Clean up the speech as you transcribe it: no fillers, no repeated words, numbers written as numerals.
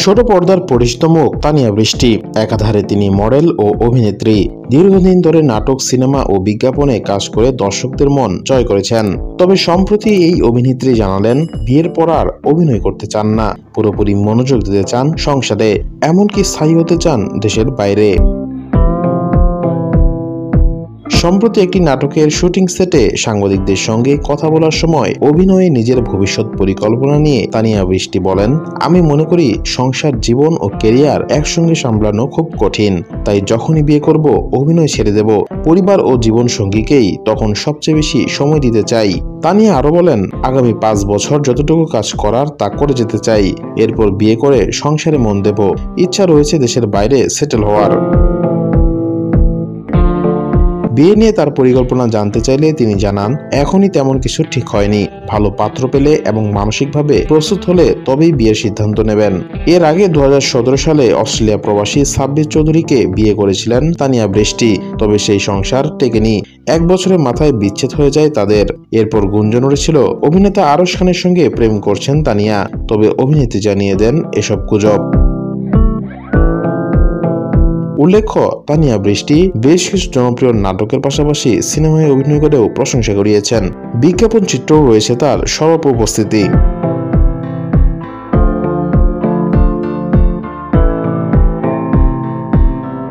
ছোট পর্দার পরিচিত মুখ তানিয়া বৃষ্টি। একাধারে তিনি মডেল ও অভিনেত্রী। দীর্ঘদিন ধরে নাটক, সিনেমা ও বিজ্ঞাপনে কাজ করে দর্শকদের মন জয় করেছেন। তবে সম্প্রতি এই অভিনেত্রী জানালেন, বিয়ের পর আর অভিনয় করতে চান না, পুরোপুরি মনোযোগ দিতে চান সংসারে, এমনকি স্থায়ী হতে চান দেশের বাইরে। সম্প্রতি একটি নাটকের শুটিং সেটে সাংবাদিকদের সঙ্গে কথা বলার সময় অভিনয়ে নিজের ভবিষ্যৎ পরিকল্পনা নিয়ে তানিয়া বৃষ্টি বলেন, আমি মনে করি সংসার, জীবন ও ক্যারিয়ার একসঙ্গে সামলানো খুব কঠিন। তাই যখনই বিয়ে করব, অভিনয় ছেড়ে দেব, পরিবার ও জীবন সঙ্গীকেই তখন সবচেয়ে বেশি সময় দিতে চাই। তানিয়া আরো বলেন, আগামী 5 বছর যতটুকু কাজ করার তা করে যেতে চাই। এরপর বিয়ে করে সংসারে মন দেব। ইচ্ছা রয়েছে দেশের বাইরে সেটেল হওয়ার। বিয়ে নিয়ে তার পরিকল্পনা জানতে চাইলে তিনি জানান, এখনই তেমন কিছু ঠিক হয়নি। ভালো পাত্র পেলে এবং মানসিকভাবে প্রস্তুত হলে তবেই বিয়ের সিদ্ধান্ত নেবেন। এর আগে 2017 সালে অস্ট্রেলিয়া প্রবাসী সাব্বির চৌধুরীকে বিয়ে করেছিলেন তানিয়া বৃষ্টি। তবে সেই সংসার টেকেনি। 1 বছরের মাথায় বিচ্ছেদ হয়ে যায় তাদের। এরপর গুঞ্জন উঠেছিল অভিনেতা আরশ খানের সঙ্গে প্রেম করছেন তানিয়া। তবে অভিনেত্রী জানিয়ে দেন এসব গুজব। উল্লেখ্য, তানিয়া বৃষ্টি বেশ কিছু জনপ্রিয় নাটকের পাশাপাশি সিনেমায় অভিনয় করেও প্রশংসা কুড়িয়েছেন। বিজ্ঞাপন চিত্রও রয়েছে তার সর্ব উপস্থিতি।